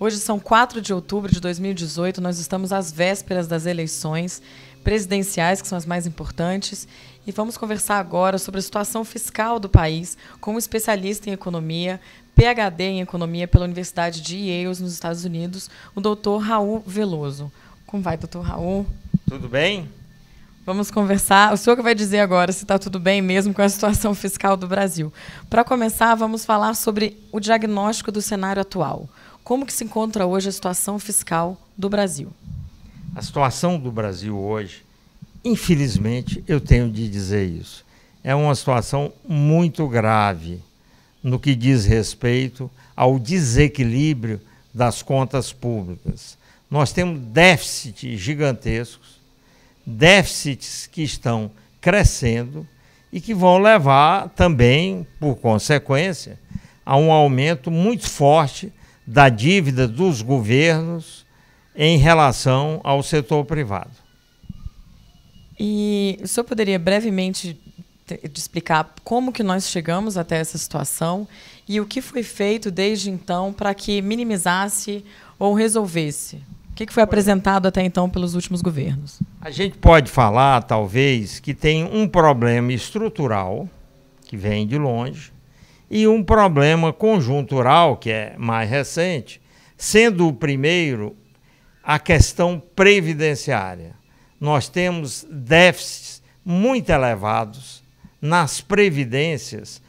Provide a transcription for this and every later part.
Hoje são 4 de outubro de 2018, nós estamos às vésperas das eleições presidenciais, que são as mais importantes, e vamos conversar agora sobre a situação fiscal do país com um especialista em economia, PhD em economia pela Universidade de Yale, nos Estados Unidos, o doutor Raul Veloso. Como vai, doutor Raul? Tudo bem? Vamos conversar. O senhor que vai dizer agora se está tudo bem mesmo com a situação fiscal do Brasil. Para começar, vamos falar sobre o diagnóstico do cenário atual. Como que se encontra hoje a situação fiscal do Brasil? A situação do Brasil hoje, infelizmente, eu tenho de dizer isso, é uma situação muito grave no que diz respeito ao desequilíbrio das contas públicas. Nós temos déficits gigantescos, déficits que estão crescendo e que vão levar também, por consequência, a um aumento muito forte da dívida dos governos em relação ao setor privado. E o senhor poderia brevemente explicar como que nós chegamos até essa situação e o que foi feito desde então para que minimizasse ou resolvesse? O que foi apresentado até então pelos últimos governos? A gente pode falar, talvez, que tem um problema estrutural, que vem de longe, e um problema conjuntural, que é mais recente, sendo o primeiro a questão previdenciária. Nós temos déficits muito elevados nas previdências,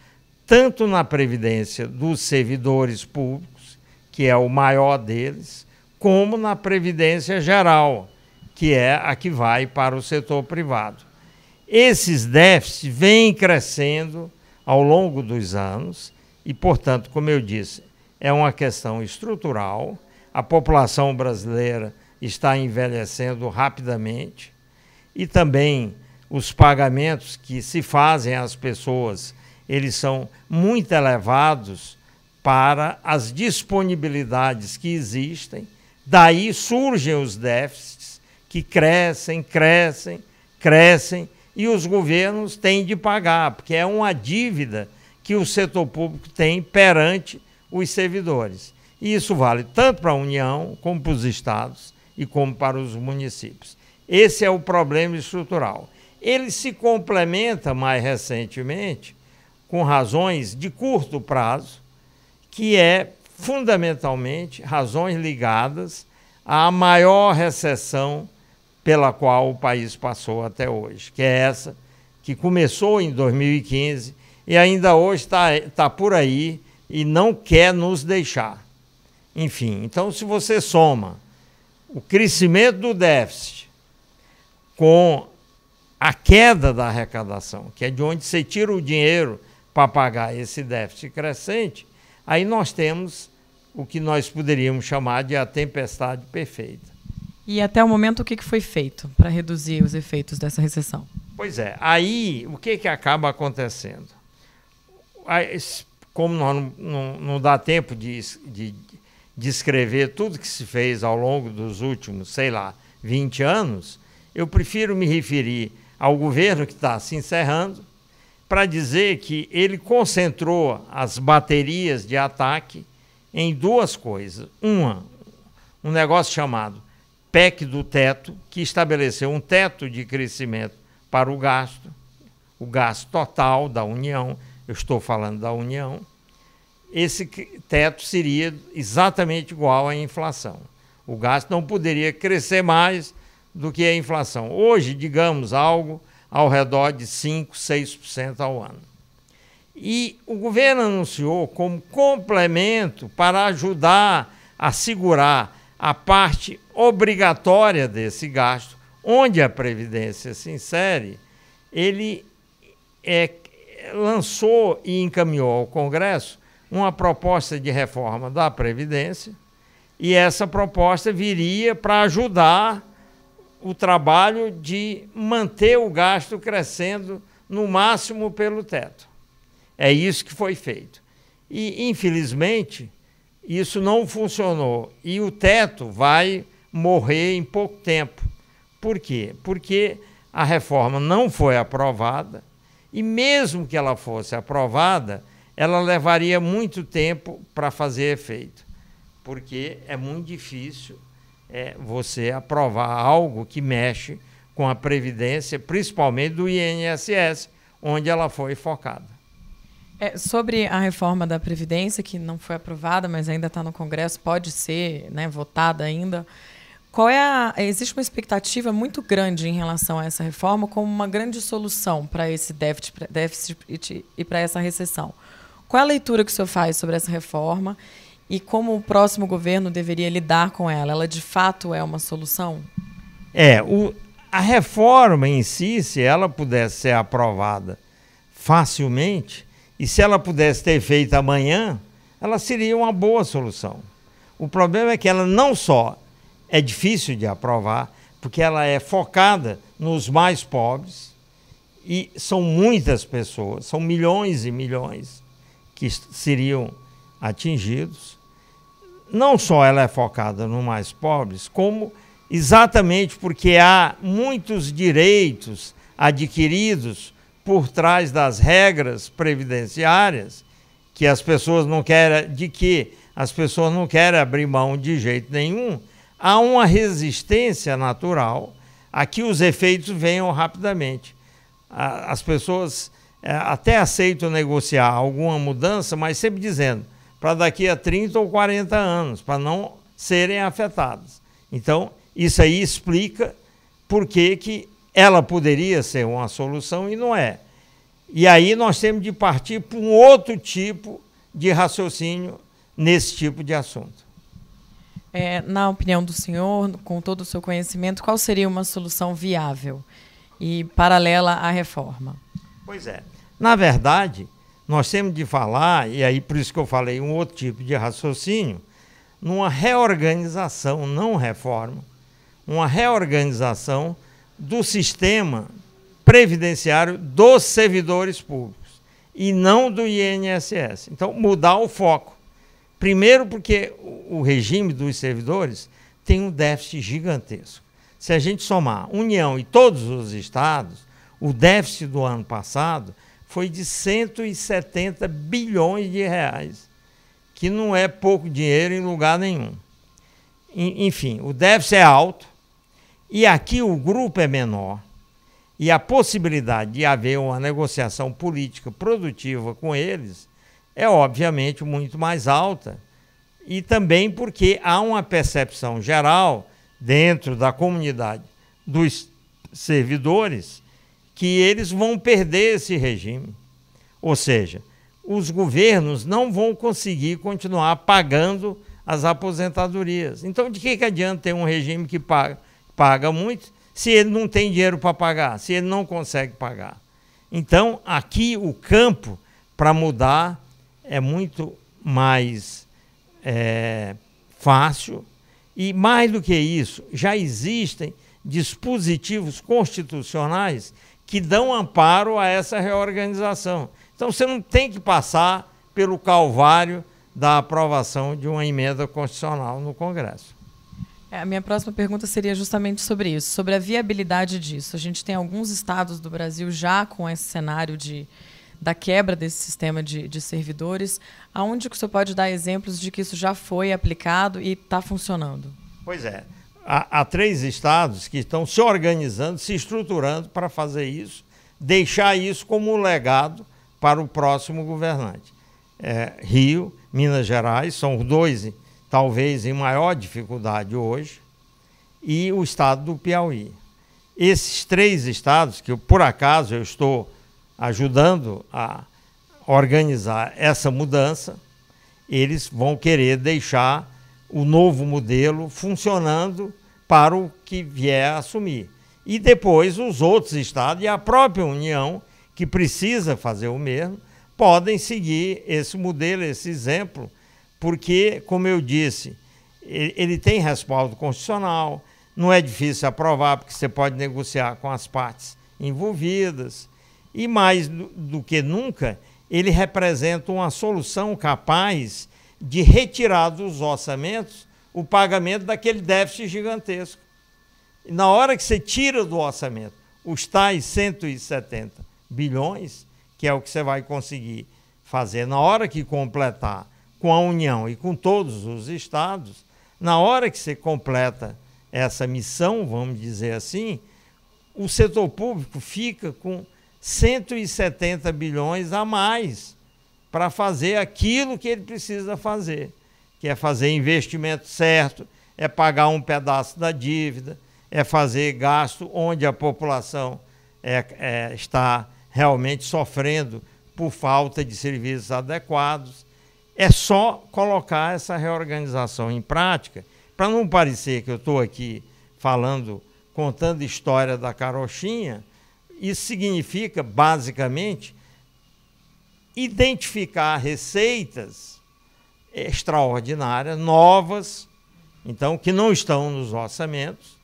tanto na previdência dos servidores públicos, que é o maior deles, como na previdência geral, que é a que vai para o setor privado. Esses déficits vêm crescendo ao longo dos anos e, portanto, como eu disse, é uma questão estrutural. A população brasileira está envelhecendo rapidamente e também os pagamentos que se fazem às pessoas, eles são muito elevados para as disponibilidades que existem. Daí surgem os déficits que crescem e os governos têm de pagar, porque é uma dívida que o setor público tem perante os servidores. E isso vale tanto para a União, como para os estados e como para os municípios. Esse é o problema estrutural. Ele se complementa mais recentemente com razões de curto prazo, que é fundamentalmente razões ligadas à maior recessão pela qual o país passou até hoje, que é essa que começou em 2015 e ainda hoje está por aí e não quer nos deixar. Enfim, então se você soma o crescimento do déficit com a queda da arrecadação, que é de onde você tira o dinheiro para pagar esse déficit crescente, aí nós temos o que nós poderíamos chamar de a tempestade perfeita. E até o momento, o que foi feito para reduzir os efeitos dessa recessão? Pois é, aí o que acaba acontecendo? Como não dá tempo de descrever tudo que se fez ao longo dos últimos, 20 anos, eu prefiro me referir ao governo que está se encerrando para dizer que ele concentrou as baterias de ataque em duas coisas. Um negócio chamado PEC do teto, que estabeleceu um teto de crescimento para o gasto total da União, eu estou falando da União. Esse teto seria exatamente igual à inflação. O gasto não poderia crescer mais do que a inflação. Hoje, digamos, algo ao redor de 5%, 6% ao ano. E o governo anunciou como complemento para ajudar a segurar a parte obrigatória desse gasto, onde a Previdência se insere, ele lançou e encaminhou ao Congresso uma proposta de reforma da Previdência, e essa proposta viria para ajudar o trabalho de manter o gasto crescendo no máximo pelo teto. É isso que foi feito. E, infelizmente, isso não funcionou. E o teto vai morrer em pouco tempo. Por quê? Porque a reforma não foi aprovada e, mesmo que ela fosse aprovada, ela levaria muito tempo para fazer efeito. porque é muito difícil você aprovar algo que mexe com a Previdência, principalmente do INSS, onde ela foi focada. Sobre a reforma da Previdência, que não foi aprovada, mas ainda está no Congresso, pode ser, né, votada ainda, existe uma expectativa muito grande em relação a essa reforma como uma grande solução para esse déficit e para essa recessão. Qual é a leitura que o senhor faz sobre essa reforma e como o próximo governo deveria lidar com ela? Ela, de fato, é uma solução? A reforma em si, se ela pudesse ser aprovada facilmente, e se ela pudesse ter feito amanhã, ela seria uma boa solução. O problema é que ela não só é difícil de aprovar, porque ela é focada nos mais pobres, e são muitas pessoas, são milhões e milhões que seriam atingidos. Não só ela é focada nos mais pobres, como exatamente porque há muitos direitos adquiridos por trás das regras previdenciárias que as pessoas não querem, as pessoas não querem abrir mão de jeito nenhum. Há uma resistência natural a que os efeitos venham rapidamente. As pessoas até aceitam negociar alguma mudança, mas sempre dizendo para daqui a 30 ou 40 anos, para não serem afetadas. Então, isso aí explica por que ela poderia ser uma solução e não é. E aí nós temos de partir para um outro tipo de raciocínio nesse tipo de assunto. Na opinião do senhor, com todo o seu conhecimento, qual seria uma solução viável e paralela à reforma? Pois é. Na verdade, nós temos de falar, e aí por isso que eu falei um outro tipo de raciocínio, numa reorganização, não reforma, uma reorganização do sistema previdenciário dos servidores públicos e não do INSS. Então, mudar o foco. Primeiro porque o regime dos servidores tem um déficit gigantesco. Se a gente somar União e todos os estados, o déficit do ano passado foi de 170 bilhões de reais, que não é pouco dinheiro em lugar nenhum. Enfim, o déficit é alto e aqui o grupo é menor e a possibilidade de haver uma negociação política produtiva com eles é obviamente muito mais alta, e também porque há uma percepção geral dentro da comunidade dos servidores que eles vão perder esse regime. Ou seja, os governos não vão conseguir continuar pagando as aposentadorias. Então, de que adianta ter um regime que paga muito se ele não tem dinheiro para pagar, se ele não consegue pagar? Então, aqui o campo para mudar é muito mais fácil e, mais do que isso, já existem dispositivos constitucionais que dão amparo a essa reorganização. Então, você não tem que passar pelo calvário da aprovação de uma emenda constitucional no Congresso. A minha próxima pergunta seria justamente sobre isso, sobre a viabilidade disso. A gente tem alguns estados do Brasil já com esse cenário da quebra desse sistema de servidores. Aonde que o senhor pode dar exemplos de que isso já foi aplicado e está funcionando? Pois é. Há 3 estados que estão se organizando, se estruturando para fazer isso, deixar isso como um legado para o próximo governante. Rio, Minas Gerais, são os 2, talvez, em maior dificuldade hoje, e o estado do Piauí. Esses 3 estados, que por acaso eu estou ajudando a organizar essa mudança, eles vão querer deixar o novo modelo funcionando para o que vier a assumir. E depois os outros estados e a própria União, que precisa fazer o mesmo, podem seguir esse modelo, esse exemplo, porque, como eu disse, ele tem respaldo constitucional, não é difícil aprovar, porque você pode negociar com as partes envolvidas, e mais do que nunca, ele representa uma solução capaz de retirar dos orçamentos o pagamento daquele déficit gigantesco. E na hora que você tira do orçamento os tais 170 bilhões, que é o que você vai conseguir fazer na hora que completar com a União e com todos os estados, na hora que você completa essa missão, vamos dizer assim, o setor público fica com 170 bilhões a mais para fazer aquilo que ele precisa fazer, que é fazer investimento certo, é pagar um pedaço da dívida, é fazer gasto onde a população está realmente sofrendo por falta de serviços adequados. É só colocar essa reorganização em prática, para não parecer que eu estou aqui contando história da carochinha. Isso significa, basicamente, identificar receitas extraordinárias, novas, então, que não estão nos orçamentos,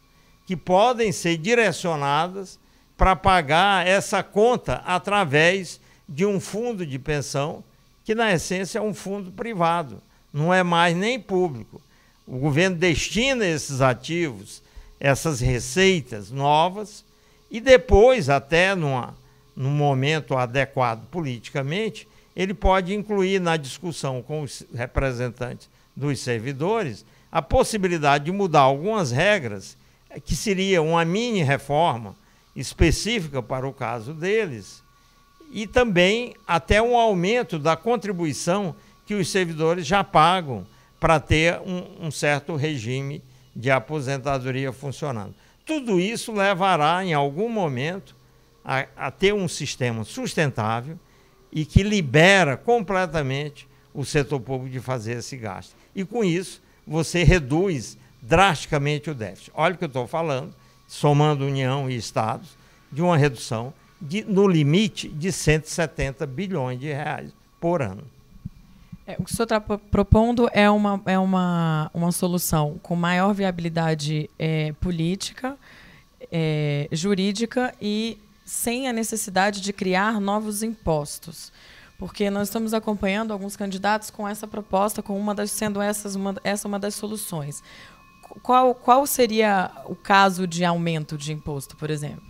que podem ser direcionadas para pagar essa conta através de um fundo de pensão, que na essência é um fundo privado, não é mais nem público. O governo destina esses ativos, essas receitas novas, e depois, até num momento adequado politicamente, ele pode incluir na discussão com os representantes dos servidores a possibilidade de mudar algumas regras, que seria uma mini reforma específica para o caso deles, e também até um aumento da contribuição que os servidores já pagam para ter um certo regime de aposentadoria funcionando. Tudo isso levará, em algum momento, a ter um sistema sustentável e que libera completamente o setor público de fazer esse gasto. E, com isso, você reduz drasticamente o déficit. Olha o que eu estou falando, somando União e Estados, de uma redução no limite de 170 bilhões de reais por ano. O que o senhor está propondo é uma solução com maior viabilidade política, jurídica e sem a necessidade de criar novos impostos. Porque nós estamos acompanhando alguns candidatos com essa proposta, sendo essa uma das soluções. Qual seria o caso de aumento de imposto, por exemplo?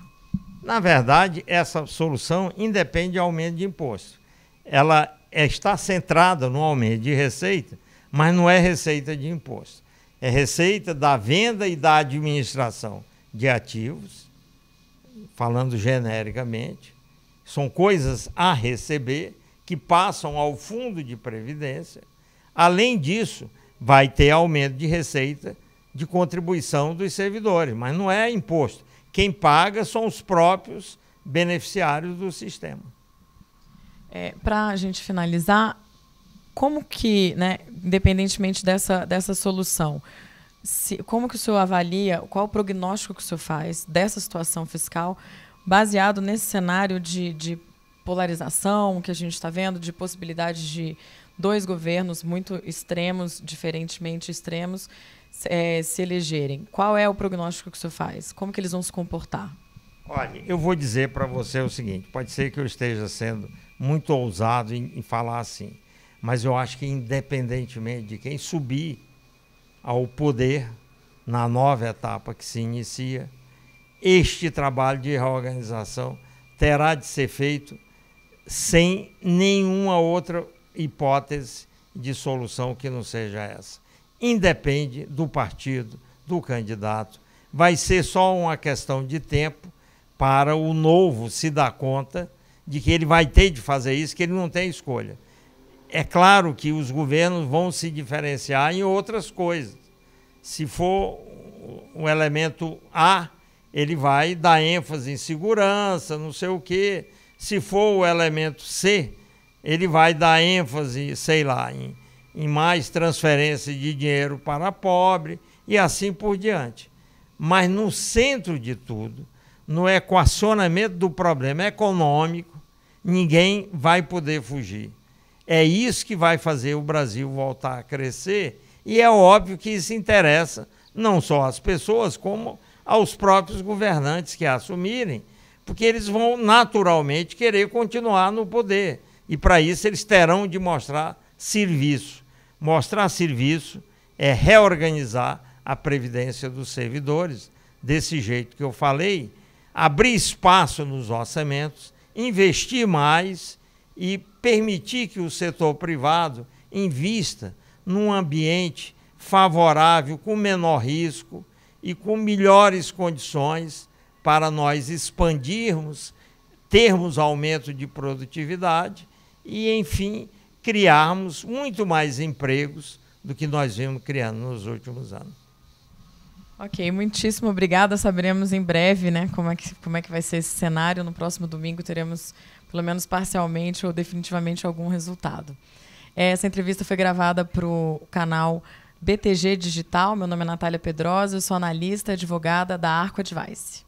Na verdade, essa solução independe de aumento de imposto. Ela está centrada no aumento de receita, mas não é receita de imposto. É receita da venda e da administração de ativos, falando genericamente. São coisas a receber que passam ao fundo de previdência. Além disso, vai ter aumento de receita de contribuição dos servidores, mas não é imposto. Quem paga são os próprios beneficiários do sistema. Para a gente finalizar, como que, independentemente dessa solução, como que o senhor avalia, qual o prognóstico que o senhor faz dessa situação fiscal, baseado nesse cenário de polarização que a gente está vendo, de possibilidade de dois governos muito extremos, diferentemente extremos, se elegerem? Qual é o prognóstico que o senhor faz? Como que eles vão se comportar? Olha, eu vou dizer para você o seguinte, pode ser que eu esteja sendo muito ousado em falar assim, mas eu acho que independentemente de quem subir ao poder na nova etapa que se inicia, este trabalho de reorganização terá de ser feito sem nenhuma outra hipótese de solução que não seja essa. Independe do partido, do candidato, vai ser só uma questão de tempo para o novo se dar conta de que ele vai ter de fazer isso, que ele não tem escolha. É claro que os governos vão se diferenciar em outras coisas. Se for um elemento A, ele vai dar ênfase em segurança, não sei o quê. Se for o elemento C, ele vai dar ênfase, sei lá, em mais transferência de dinheiro para pobre e assim por diante. Mas no centro de tudo, no equacionamento do problema econômico, ninguém vai poder fugir. É isso que vai fazer o Brasil voltar a crescer, e é óbvio que isso interessa não só às pessoas, como aos próprios governantes que assumirem, porque eles vão naturalmente querer continuar no poder, e para isso eles terão de mostrar serviço. Mostrar serviço é reorganizar a previdência dos servidores, desse jeito que eu falei, abrir espaço nos orçamentos, investir mais e permitir que o setor privado invista num ambiente favorável, com menor risco e com melhores condições para nós expandirmos, termos aumento de produtividade e, enfim, criarmos muito mais empregos do que nós vimos criando nos últimos anos. Ok, muitíssimo obrigada. Saberemos em breve, né, como é que vai ser esse cenário. No próximo domingo teremos, pelo menos parcialmente ou definitivamente, algum resultado. Essa entrevista foi gravada para o canal BTG Digital. Meu nome é Natália Pedrosa, eu sou analista e advogada da Arco Advice.